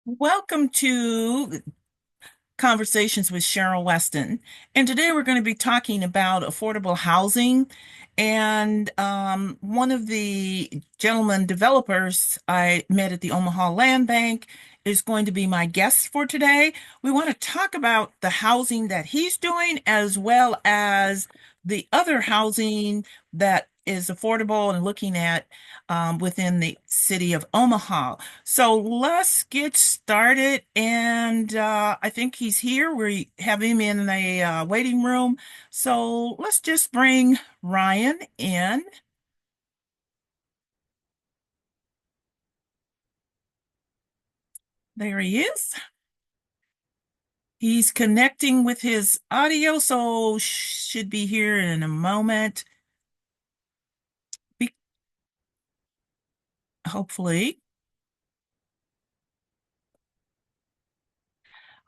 Welcome to Conversations with Cheryl Weston. And today we're going to be talking about affordable housing. And one of the gentlemen developers I met at the Omaha Land Bank is going to be my guest for today. We want to talk about the housing that he's doing as well as the other housing that is affordable and looking at within the city of Omaha. So let's get started. And I think he's here. We have him in a waiting room. So let's just bring Ryan in. There he is. He's connecting with his audio, so should be here in a moment. Be- Hopefully.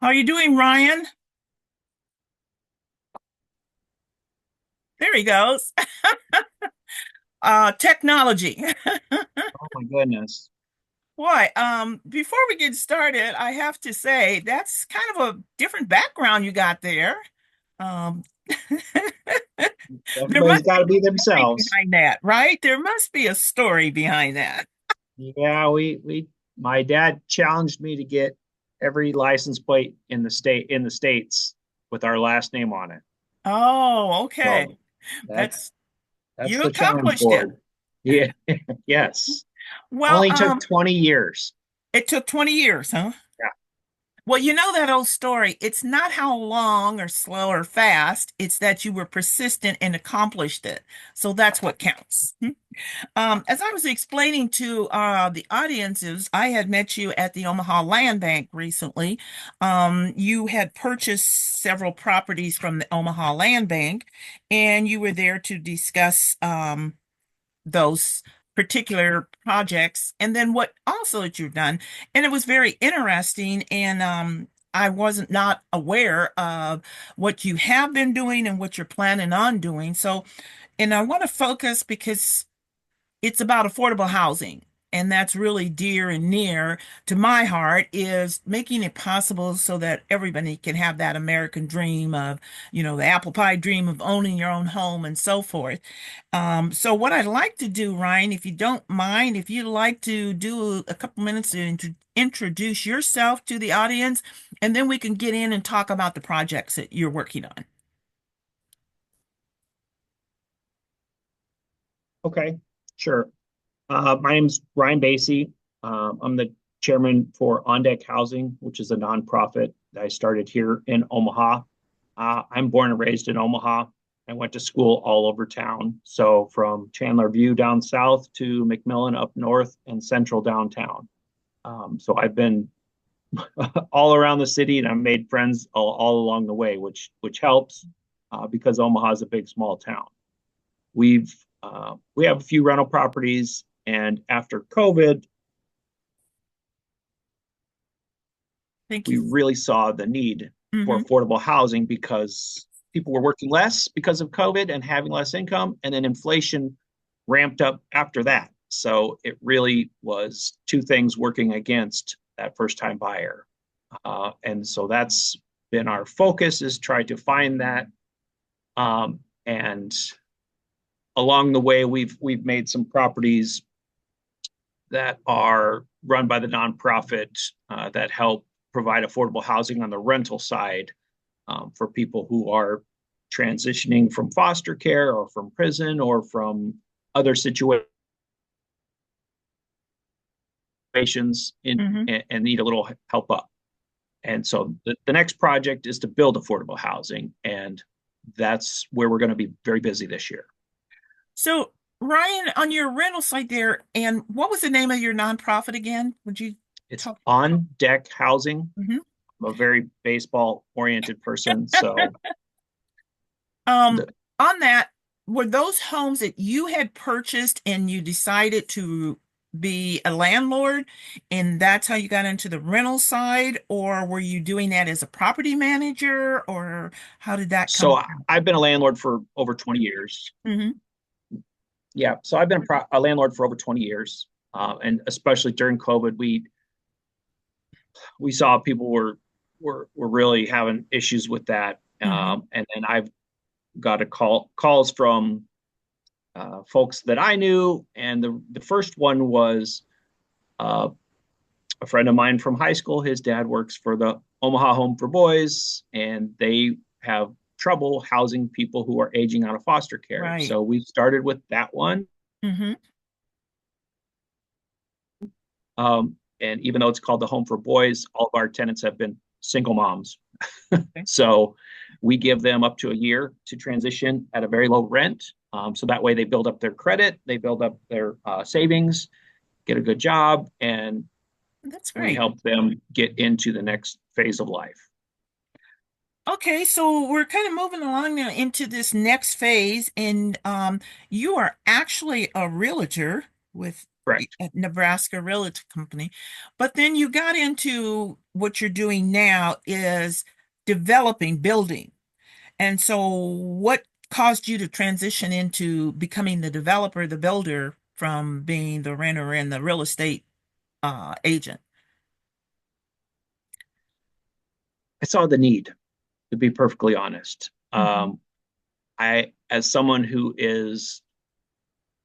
How are you doing, Ryan? There he goes. Technology. Oh my goodness. Boy, before we get started, I have to say that's kind of a different background you got there. Um, there Everybody's must got be to be a story themselves. behind that, right? There must be a story behind that. Yeah, my dad challenged me to get every license plate in the states with our last name on it. Oh, okay. So that's That's that's you the challenge accomplished it. board. Yeah, yes. Well, Only took 20 years. it took 20 years, huh? Yeah. Well, you know that old story. It's not how long or slow or fast, it's that you were persistent and accomplished it. So that's what counts. As I was explaining to the audiences, I had met you at the Omaha Land Bank recently. You had purchased several properties from the Omaha Land Bank, and you were there to discuss those particular projects and then what also that you've done. And it was very interesting. And I wasn't not aware of what you have been doing and what you're planning on doing. So, and I want to focus because it's about affordable housing. And that's really dear and near to my heart is making it possible so that everybody can have that American dream of, the apple pie dream of owning your own home and so forth. So what I'd like to do, Ryan, if you don't mind, if you'd like to do a couple minutes to introduce yourself to the audience, and then we can get in and talk about the projects that you're working on. Okay, sure. My name's Ryan Bayse. I'm the chairman for On Deck Housing, which is a nonprofit that I started here in Omaha. I'm born and raised in Omaha. I went to school all over town. So from Chandler View down south to McMillan up north and central downtown. So I've been all around the city and I've made friends all along the way, which helps because Omaha is a big small town. We have a few rental properties, and after COVID, Thank we you. really saw the need for Hmm. affordable housing because people were working less because of COVID and having less income, and then inflation ramped up after that. So it really was two things working against that first time buyer. And so that's been our focus is try to find that. And along the way, we've made some properties that are run by the nonprofit that help provide affordable housing on the rental side for people who are transitioning from foster care or from prison or from other situations Hmm. and need a little help up. And so the next project is to build affordable housing. And that's where we're going to be very busy this year. So, Ryan, on your rental site there, and what was the name of your nonprofit again? Would you It's talk? on deck housing. Mhm. I'm a very baseball oriented person. So Um, the, on that, were those homes that you had purchased and you decided to be a landlord, and that's how you got into the rental side, or were you doing that as a property manager, or how did that come so about? I've been a landlord for over 20 years. Hmm. Yeah, so I've been a landlord for over 20 years, and especially during COVID, we we saw people were really having issues with that. Mm-hmm. And then I've got a calls from folks that I knew, and the first one was uh, a friend of mine from high school. His dad works for the Omaha Home for Boys, and they have trouble housing people who are aging out of foster care. Right. So we started with that one. Mm-hmm. And even though it's called the Home for Boys, all of our tenants have been single moms. Okay. So we give them up to a year to transition at a very low rent. So that way they build up their credit, they build up their savings, get a good job, and That's we great. help them get into the next phase of life. Okay, so we're kind of moving along now into this next phase, and you are actually a realtor with Correct. a Nebraska Realty Company, but then you got into what you're doing now is developing, building. And so, what caused you to transition into becoming the developer, the builder, from being the renter and the real estate agent? I saw the need, to be perfectly honest. Hmm. As someone who is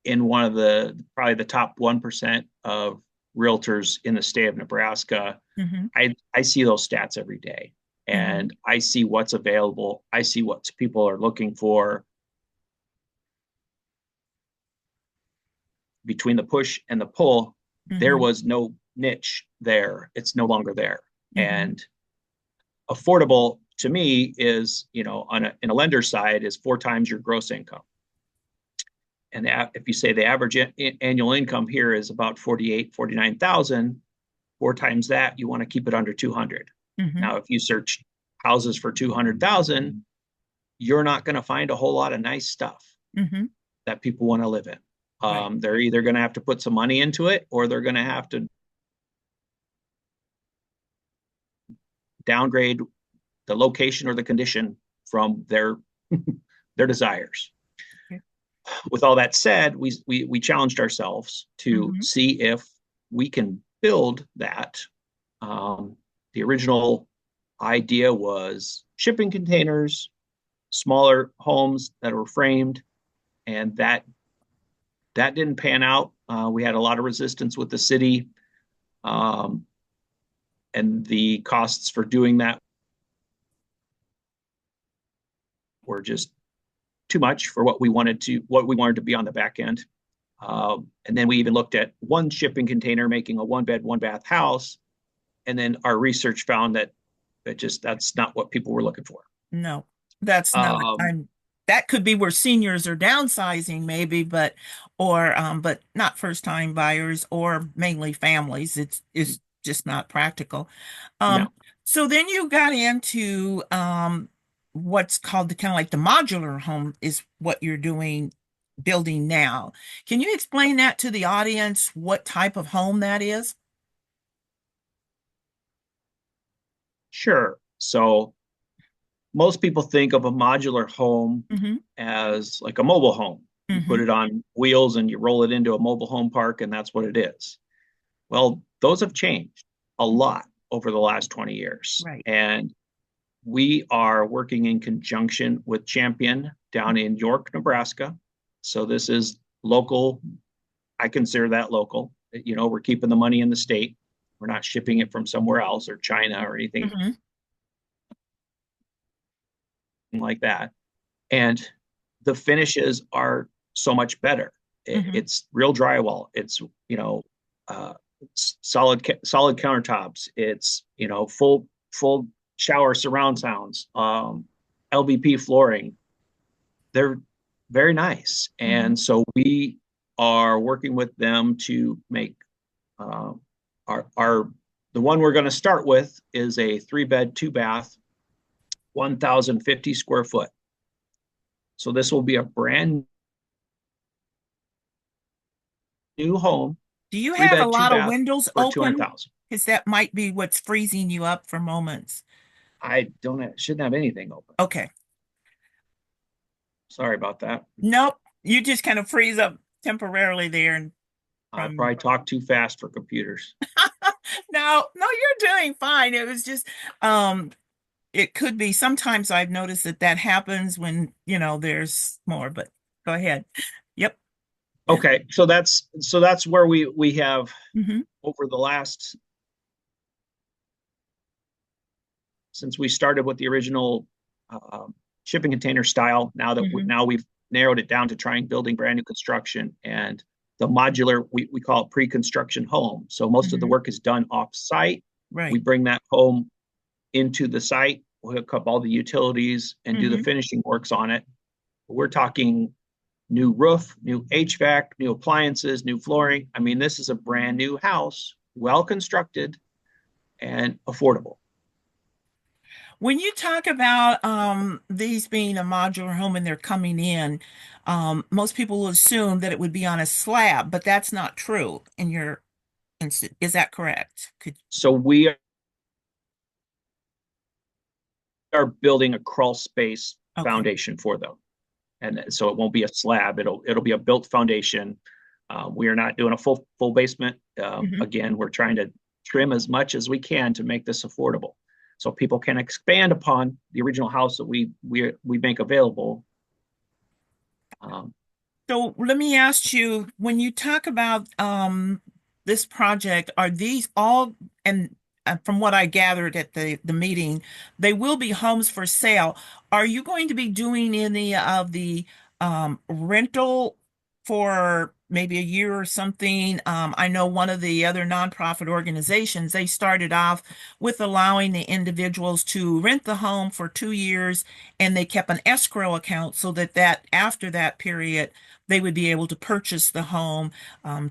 in one of the probably the top 1% of realtors in the state of Nebraska, Hmm. I see those stats every day, Hmm. and I see what's available. I see what people are looking for. Between the push and the pull, there Hmm. was no niche there. It's no longer there. Hmm. And affordable to me is, in a lender side is 4 times your gross income. And if you say the average annual income here is about 48, 49,000, 4 times that, you want to keep it under 200. Hmm. Now, if you search houses for 200,000, you're not going to find a whole lot of nice stuff Hmm. that people want to live in. Right. They're either going to have to put some money into it, or they're going to have to downgrade the location or the condition from their desires. Okay. With all that said, we challenged ourselves to Hmm. see if we can build that. The original idea was shipping containers, smaller homes that were framed, and that didn't pan out. We had a lot of resistance with the city, um, and the costs for doing that were just too much for what we wanted to be on the back end. And then we even looked at one shipping container making a 1 bed, 1 bath house. And then our research found that's not what people were looking for. No, that's not. Um, That could be where seniors are downsizing, maybe, but not first time buyers or mainly families. It's just not practical. no, Um, so then you got into what's called the kind of like the modular home is what you're doing, building now. Can you explain that to the audience, what type of home that is? sure. So most people think of a modular home Mm-hmm. as like a mobile home. You put Mm-hmm. it on wheels and you roll it into a mobile home park, and that's what it is. Well, those have changed a lot over the last 20 years. Right. And we are working in conjunction with Champion down in York, Nebraska. So this is local. I consider that local. We're keeping the money in the state. We're not shipping it from somewhere else or China or anything Mm-hmm. like that. And the finishes are so much better. Mm-hmm. It's real drywall. It's uh, solid countertops. It's full shower surround sounds. LVP flooring. They're very nice, Mm-hmm. and so we are working with them to make uh, our the one we're going to start with is a 3 bed, 2 bath, 1,050 square foot. So this will be a brand new home, Do you three have a bed, two lot of bath windows for open? 200,000. Because that might be what's freezing you up for moments. I don't have, shouldn't have anything open. Okay. Sorry about that. Nope. You just kind of freeze up temporarily there and I from probably talk too fast for computers. No, no, you're doing fine. It was just, um, it could be sometimes I've noticed that that happens when, there's more, but go ahead. Yep. Okay, so that's where we have Hmm. over the last since we started with the original uh, shipping container style. Hmm. Now we've narrowed it down to trying building brand new construction and the modular we call it pre-construction home. So most of the Hmm. work is done off site. We Right. bring that home into the site, we'll hook up all the utilities and do the Hmm. finishing works on it. We're talking new roof, new HVAC, new appliances, new flooring. I mean, this is a brand new house, well constructed and affordable. When you talk about these being a modular home and they're coming in, most people will assume that it would be on a slab, but that's not true in your instance. Is that correct? So we are building a crawl space Okay. foundation for them, and so it won't be a slab. It'll be a built foundation. We are not doing a full basement. Hmm. Again, we're trying to trim as much as we can to make this affordable, so people can expand upon the original house that we make available. Um, So let me ask you, when you talk about this project, are these all, and from what I gathered at the meeting, they will be homes for sale. Are you going to be doing any of the rental for maybe a year or something? I know one of the other nonprofit organizations, they started off with allowing the individuals to rent the home for 2 years, and they kept an escrow account so that after that period they would be able to purchase the home,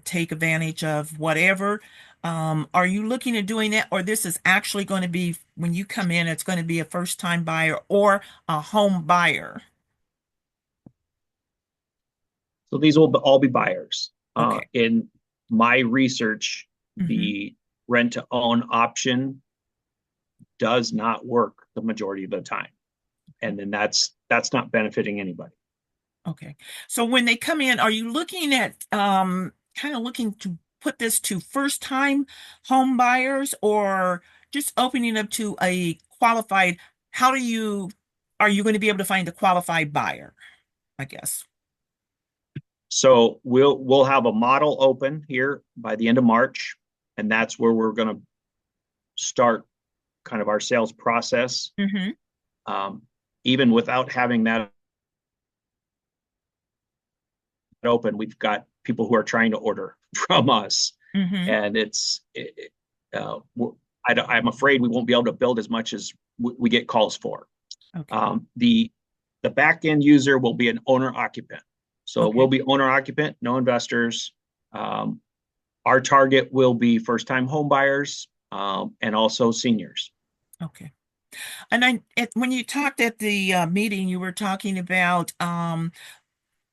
take advantage of whatever. Are you looking at doing that, or this is actually going to be when you come in, it's going to be a first time buyer or a home buyer? so these will all be buyers. Okay. In my research, Hmm. the rent to own option does not work the majority of the time, and then that's not benefiting anybody. Okay. So when they come in, are you looking at kind of looking to put this to first time home buyers or just opening up to a qualified, how do you, are you going to be able to find a qualified buyer, I guess? So we'll have a model open here by the end of March, and that's where we're going to start kind of our sales process. Hmm. Um, Even without having that open, we've got people who are trying to order from us, Hmm. and I'm afraid we won't be able to build as much as we get calls for. Okay. The back end user will be an owner occupant, so we'll Okay. be owner occupant, no investors. Um, our target will be first time home buyers and also seniors. Okay. And when you talked at the meeting, you were talking about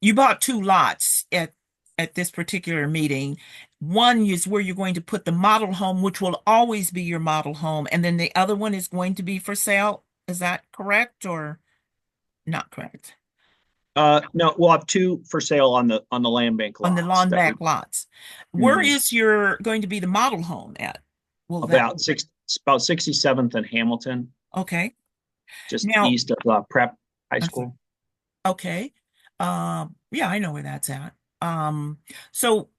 you bought two lots at this particular meeting. One is where you're going to put the model home, which will always be your model home, and then the other one is going to be for sale. Is that correct or not correct? No, we'll have two for sale on the land bank On the lots lawn that we back lots. Where mhm, is your going to be the model home at? Will that about six about 67th and Hamilton, okay? just Now, east of Prep High I'm sorry. School. Okay. Yeah, I know where that's at. So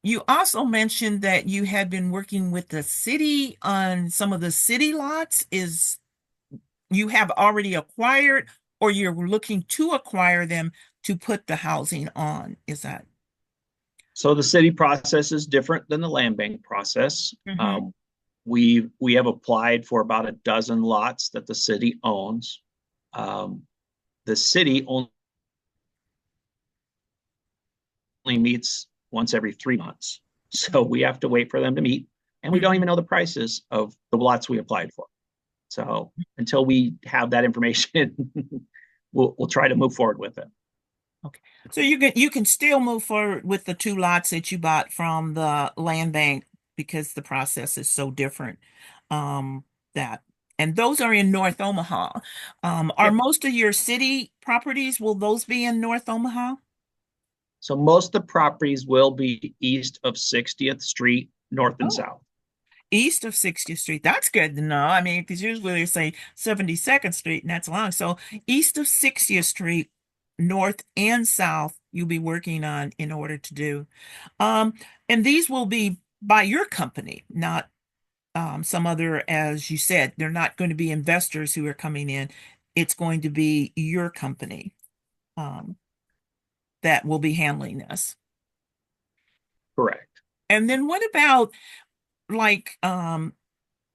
you also mentioned that you had been working with the city on some of the city lots. Is you have already acquired or you're looking to acquire them to put the housing on? Is that? So the city process is different than the land bank process. Hmm. We have applied for about a dozen lots that the city owns. Um, the city only meets once every 3 months, so we have to wait for them to meet, and we don't Hmm. even know the prices of the lots we applied for. So until we have that information, we'll try to move forward with it. Okay. So you can still move forward with the two lots that you bought from the land bank because the process is so different. Um, that and those are in North Omaha. Are Yep. most of your city properties, will those be in North Omaha? So most of the properties will be east of 60th Street, north and Oh, south. East of 60th Street. That's good to know. I mean, because usually they say 72nd Street, and that's long. So east of 60th Street, north and south, you'll be working on in order to do. Um, and these will be by your company, not some other, as you said, they're not going to be investors who are coming in. It's going to be your company um, that will be handling this. Correct. And then what about like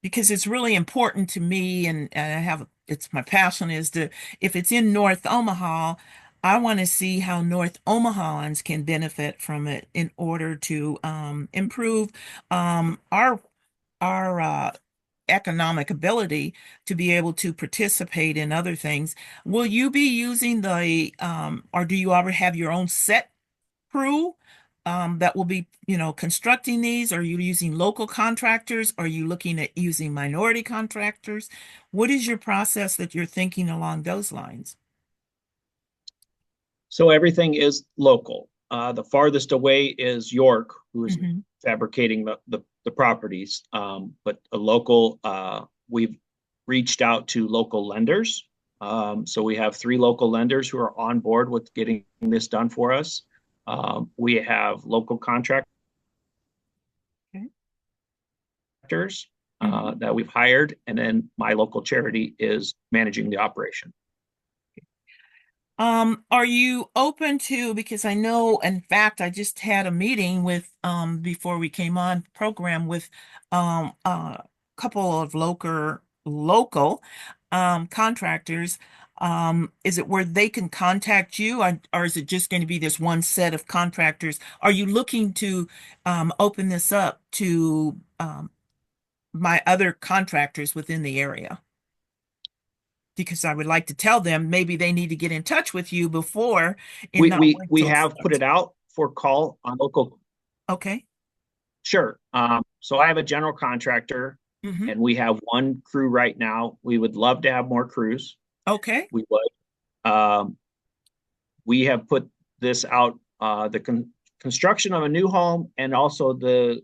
because it's really important to me and I have it's my passion is to if it's in North Omaha, I want to see how North Omahans can benefit from it in order to improve our economic ability to be able to participate in other things. Will you be using the or do you ever have your own set crew that will be, constructing these? Are you using local contractors? Are you looking at using minority contractors? What is your process that you're thinking along those lines? So everything is local. The farthest away is York, who is Hmm. fabricating the properties. But a local, we've reached out to local lenders. So we have three local lenders who are on board with getting this done for us. We have local contractors Okay. Hmm. that we've hired, and then my local charity is managing the operation. Are you open to, because I know, in fact, I just had a meeting with, before we came on program with, a couple of local contractors. Is it where they can contact you or is it just going to be this one set of contractors? Are you looking to, open this up to, my other contractors within the area? Because I would like to tell them maybe they need to get in touch with you before and We not we wait we till it have put starts. it out for call on local. Okay. Sure. So I have a general contractor, Hmm. and we have one crew right now. We would love to have more crews. Okay. We would. We have put this out, construction of a new home and also the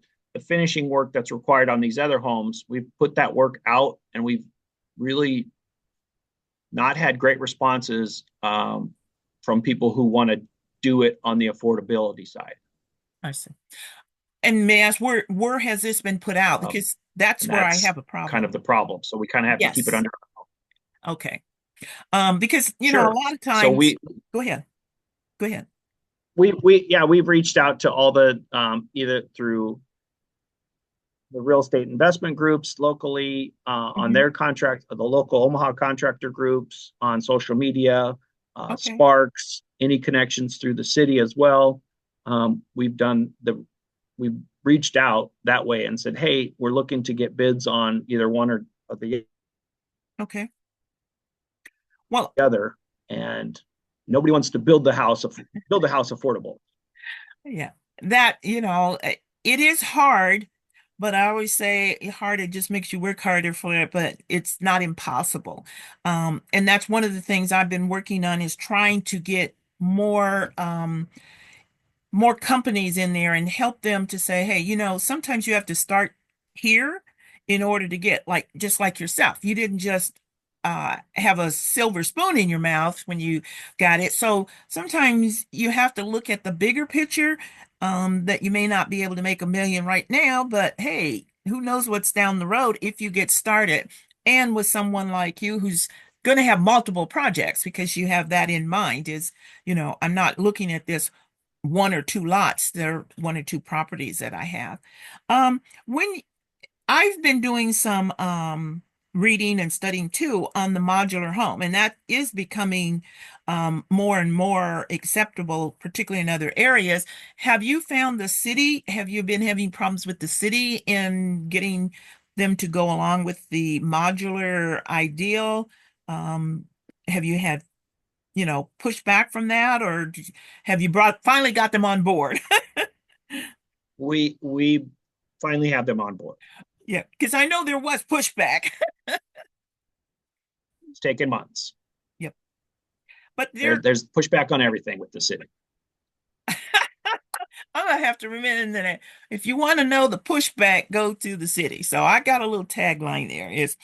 finishing work that's required on these other homes. We've put that work out, and we've really not had great responses from people who want to do it on the affordability side. I see. And may I ask where has this been put out? Um, Because that's and where I that's have a kind of problem. the problem. So we kind of have to keep it Yes. under. Okay. Because a Sure. lot of So times, go ahead. Go ahead. we've reached out to all the either through the real estate investment groups locally, on Hmm. their contract, the local Omaha contractor groups on social media, Okay. Sparks, any connections through the city as well. We've done the we've reached out that way and said, hey, we're looking to get bids on either one or the Okay. Well, other, and nobody wants to build the house affordable. yeah, that, it is hard, but I always say hard, it just makes you work harder for it, but it's not impossible. And that's one of the things I've been working on is trying to get more companies in there and help them to say, hey, sometimes you have to start here in order to get like just like yourself. You didn't just have a silver spoon in your mouth when you got it. So sometimes you have to look at the bigger picture, that you may not be able to make 1 million right now, but hey, who knows what's down the road if you get started. And with someone like you who's going to have multiple projects because you have that in mind is, I'm not looking at this one or two lots. There are one or two properties that I have. When I've been doing some reading and studying too on the modular home, and that is becoming more and more acceptable, particularly in other areas. Have you found the city? Have you been having problems with the city in getting them to go along with the modular ideal? Um, have you had push back from that, or have you brought finally got them on board? We finally have them on board. Yeah, because I know there was pushback. It's taken months. Yep. But There's pushback on everything with the city. I have to remember that if you want to know the pushback, go to the city. So I got a little tagline there is,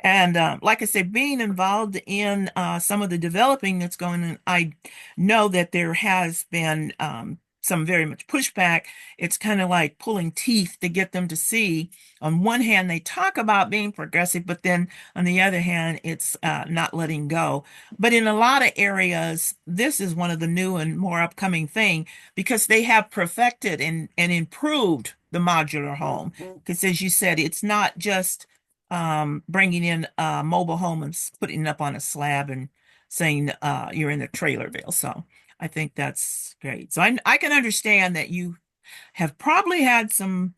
and like I said, being involved in some of the developing that's going on, I know that there has been some very much pushback. It's kind of like pulling teeth to get them to see. On one hand, they talk about being progressive, but then on the other hand, it's not letting go. But in a lot of areas, this is one of the new and more upcoming thing because they have perfected and improved the modular home. Because as you said, it's not just bringing in a mobile home and putting it up on a slab and saying you're in the Trailerville. So I think that's great. So I can understand that you have probably had some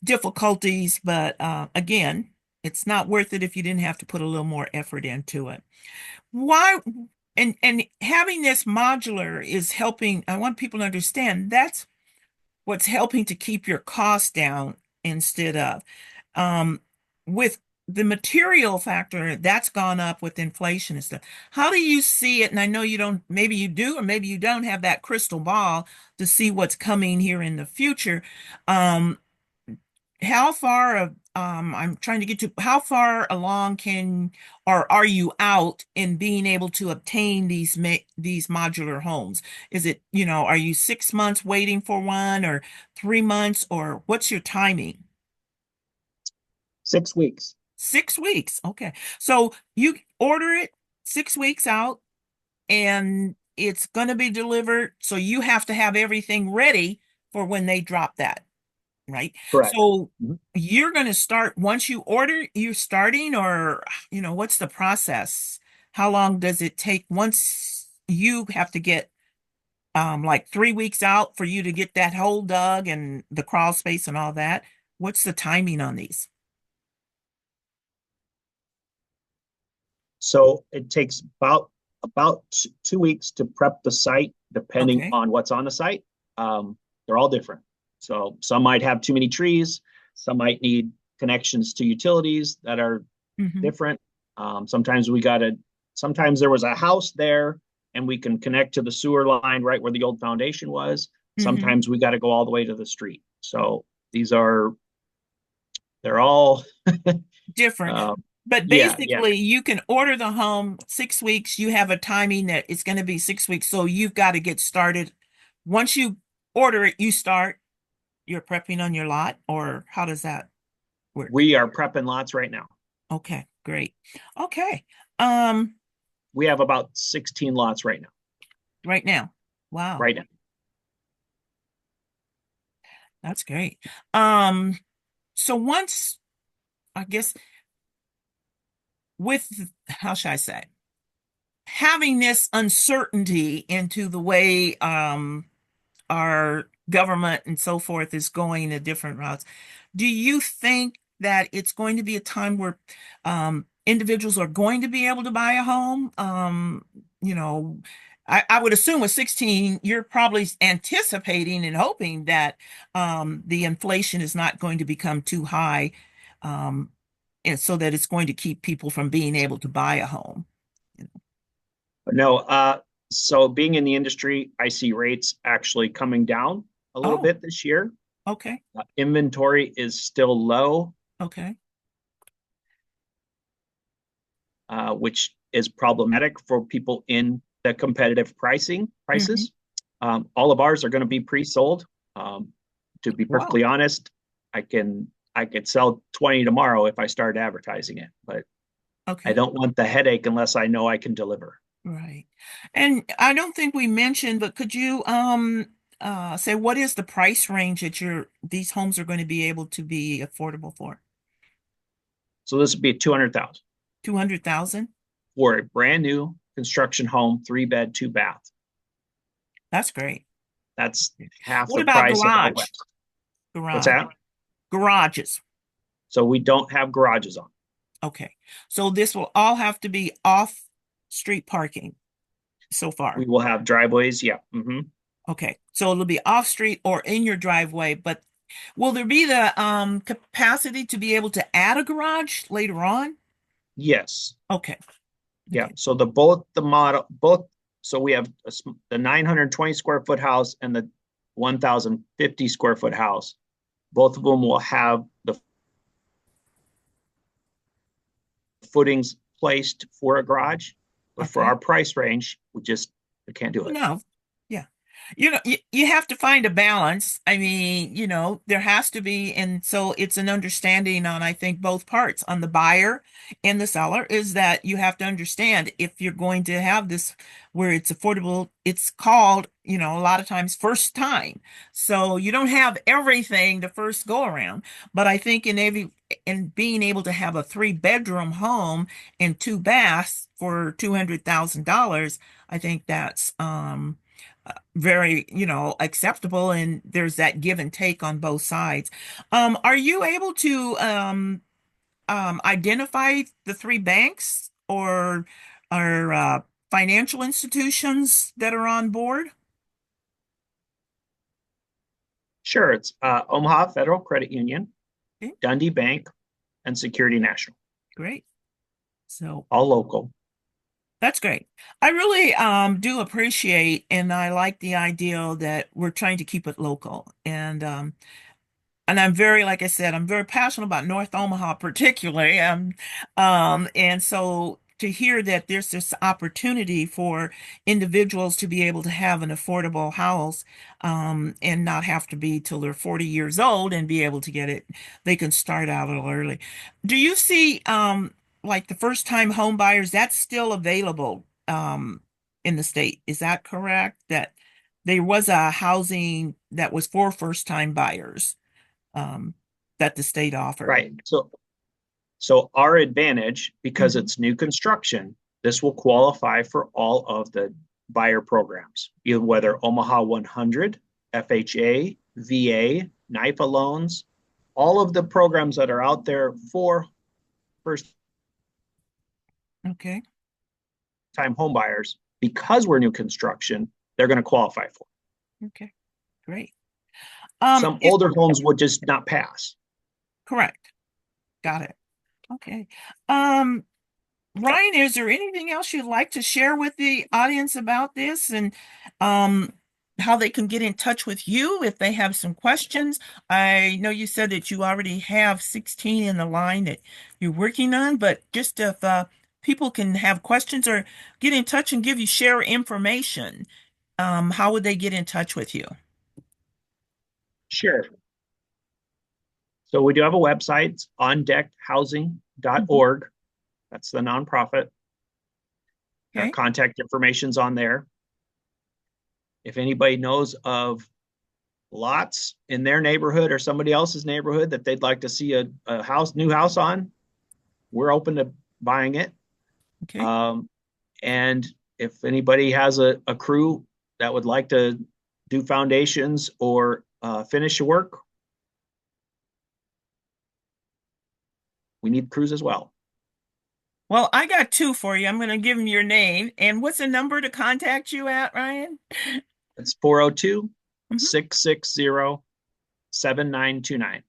difficulties, but again, it's not worth it if you didn't have to put a little more effort into it. Why? And having this modular is helping. I want people to understand that's what's helping to keep your costs down instead of um, with the material factor that's gone up with inflation and stuff. How do you see it? And I know you don't, maybe you do, or maybe you don't have that crystal ball to see what's coming here in the future. Um, how far of I'm trying to get to how far along can or are you out in being able to obtain these modular homes? Is it, are you 6 months waiting for one or 3 months or what's your timing? 6 weeks. 6 weeks. Okay. So you order it 6 weeks out and it's going to be delivered. So you have to have everything ready for when they drop that. Right? Correct. So Mhm. you're going to start once you order, you're starting, or, what's the process? How long does it take once you have to get like 3 weeks out for you to get that hole dug and the crawl space and all that? What's the timing on these? So it takes about 2 weeks to prep the site, depending Okay. on what's on the site. They're all different. So some might have too many trees, some might need connections to utilities that are Hmm. different. Sometimes we got to. Sometimes there was a house there, and we can connect to the sewer line right where the old foundation was. Hmm. Sometimes we got to go all the way to the street. So these are they're all Different. uh, But yeah, yeah. basically, you can order the home 6 weeks. You have a timing that it's going to be 6 weeks. So you've got to get started. Once you order it, you start. You're prepping on your lot, or how does that work? We are prepping lots right now. Okay, great. Okay. Um, We have about 16 lots right now. right now. Wow, Right now. that's great. Um, so once, I guess, with, how should I say, having this uncertainty into the way our government and so forth is going in different routes. Do you think that it's going to be a time where individuals are going to be able to buy a home? You know, I would assume with 16, you're probably anticipating and hoping that the inflation is not going to become too high, um, and so that it's going to keep people from being able to buy a home. No, so being in the industry, I see rates actually coming down a little Oh, bit this year. okay, Inventory is still low, okay. which is problematic for people in the competitive Hmm. prices. All of ours are going to be pre-sold. Um, to be Wow. perfectly honest, I could sell 20 tomorrow if I start advertising it, but I Okay. don't want the headache unless I know I can deliver. Right. And I don't think we mentioned, but could you say what is the price range that these homes are going to be able to be affordable for? So this would be 200,000 200,000? for a brand new construction home, 3 bed, 2 bath. That's great. That's half What the about price of out garage? west. What's Garage. that? Garages. So we don't have garages on. Okay. So this will all have to be off street parking so We far. will have driveways. Yeah. Okay. So it'll be off street or in your driveway, but will there be the capacity to be able to add a garage later on? Yes. Okay. Yeah. Okay. So the both the model both. So we have the 920 square foot house and the 1,050 square foot house. Both of them will have the footings placed for a garage, but for Okay. our price range, we can't do it. No. Yeah. You have to find a balance. I mean, there has to be, and so it's an understanding on, I think, both parts, on the buyer and the seller, is that you have to understand if you're going to have this where it's affordable, it's called, a lot of times first time. So you don't have everything the first go around. But I think in being able to have a three-bedroom home and two baths for $200,000, I think that's very, acceptable, and there's that give and take on both sides. Are you able to identify the three banks or financial institutions that are on board? Sure, it's Omaha Federal Credit Union, Okay, Dundee Bank, and Security National, great. So all local. that's great. I really do appreciate, and I like the idea that we're trying to keep it local. And I'm very, like I said, I'm very passionate about North Omaha particularly. And so to hear that there's this opportunity for individuals to be able to have an affordable house, and not have to be till they're 40 years old and be able to get it, they can start out a little early. Do you see, like the first time home buyers, that's still available, in the state? Is that correct? That there was a housing that was for first time buyers, um, that the state offered. Right. So our advantage, because Mhm. it's new construction, this will qualify for all of the buyer programs, either whether Omaha 100, FHA, VA, NIFA loans, all of the programs that are out there for first Okay. time home buyers, because we're new construction, they're going to qualify for. Okay. Great. Some Is older homes would just not pass. correct. Got it. Okay. Um, Ryan, is there anything else you'd like to share with the audience about this, and um how they can get in touch with you if they have some questions? I know you said that you already have 16 in the line that you're working on, but just if people can have questions or get in touch and share information, how would they get in touch with you? Sure. So we do have a website, Mhm. ondeckhousing.org. That's the nonprofit. Our Okay. contact information's on there. If anybody knows of lots in their neighborhood or somebody else's neighborhood that they'd like to see a new house on, we're open to buying it. Okay. Um, and if anybody has a crew that would like to do foundations or finish the work, we need crews as well. Well, I got two for you. I'm going to give them your name. And what's the number to contact you at, Ryan? It's 402 Mhm. 660 7929.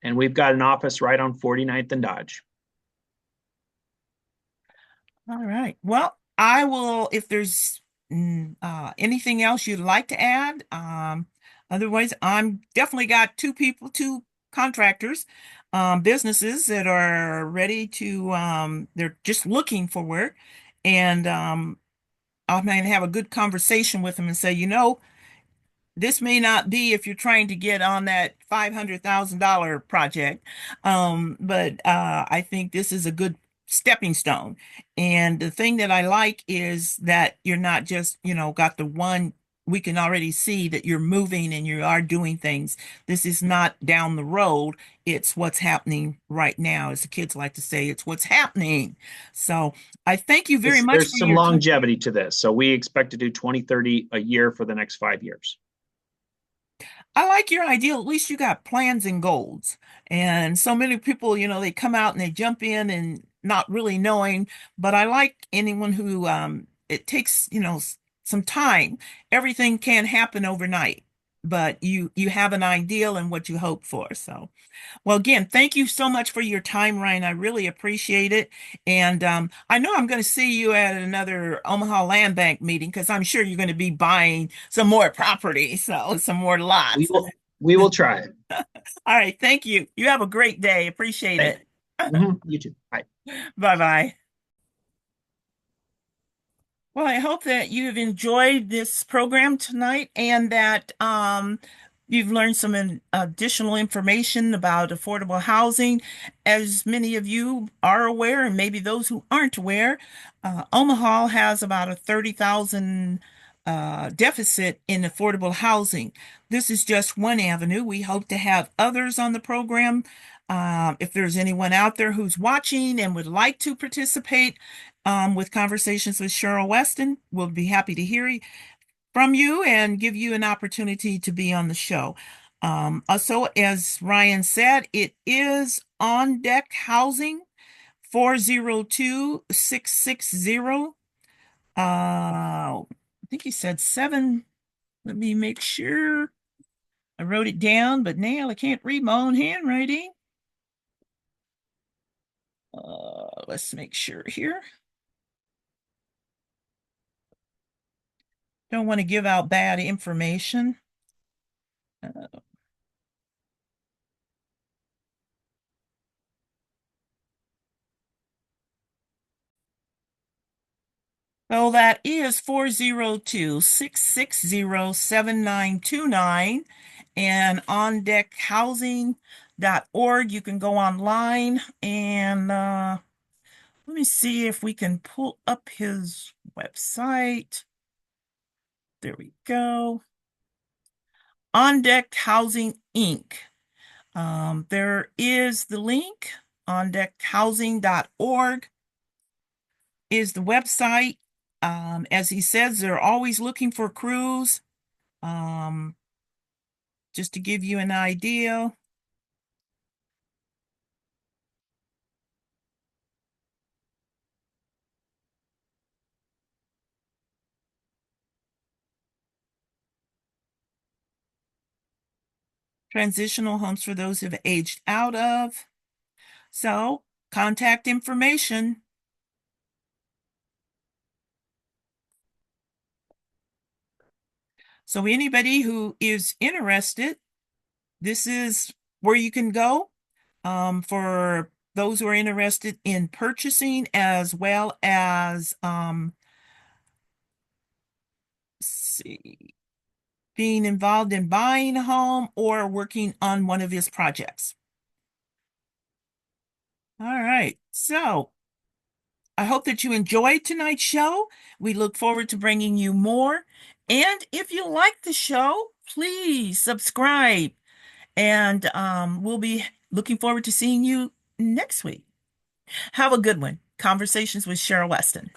And we've got an office right on 49th and Dodge. All right. Well, I will, if there's anything else you'd like to add. Otherwise, I'm definitely got two people, two contractors, businesses that are ready to, they're just looking for work. And I'm going to have a good conversation with them and say, this may not be if you're trying to get on that $500,000 project, but I think this is a good stepping stone. And the thing that I like is that you're not just, got the one. We can already see that you're moving and you are doing things. This is not down the road. It's what's happening right now. As the kids like to say, it's what's happening. So I thank you very much for There's some your time. longevity to this. So we expect to do 20, 30 a year for the next 5 years. I like your idea. At least you got plans and goals. And so many people, they come out and they jump in and not really knowing. But I like anyone who, it takes, some time. Everything can happen overnight. but you have an ideal and what you hope for. So, well, again, thank you so much for your time, Ryan. I really appreciate it. And I know I'm going to see you at another Omaha Land Bank meeting because I'm sure you're going to be buying some more property, so some more We lots. will try it. All right, thank you. You have a great day. Appreciate Thank it. you. You too. Bye. Bye bye. Well, I hope that you've enjoyed this program tonight and that you've learned some additional information about affordable housing. As many of you are aware, and maybe those who aren't aware, Omaha has about a 30,000 deficit in affordable housing. This is just one avenue. We hope to have others on the program. If there's anyone out there who's watching and would like to participate, with Conversations with Cheryl Weston. We'll be happy to hear from you and give you an opportunity to be on the show. Also, as Ryan said, it is on deck housing 402-660. I think he said seven. Let me make sure. I wrote it down, but now I can't read my own handwriting. Let's make sure here. Don't want to give out bad information. Uh, So that is 402-660-7929 and on deck housing.org. You can go online and let me see if we can pull up his website. There we go. On Deck Housing Inc. There is the link. OnDeckHousing.org is the website. As he says, they're always looking for crews. Um, just to give you an idea, transitional homes for those who've aged out of. So, contact information. So, anybody who is interested, this is where you can go for those who are interested in purchasing as well as see, being involved in buying a home or working on one of his projects. All right. So I hope that you enjoyed tonight's show. We look forward to bringing you more. And if you like the show, please subscribe. And we'll be looking forward to seeing you next week. Have a good one. Conversations with Cheryl Weston.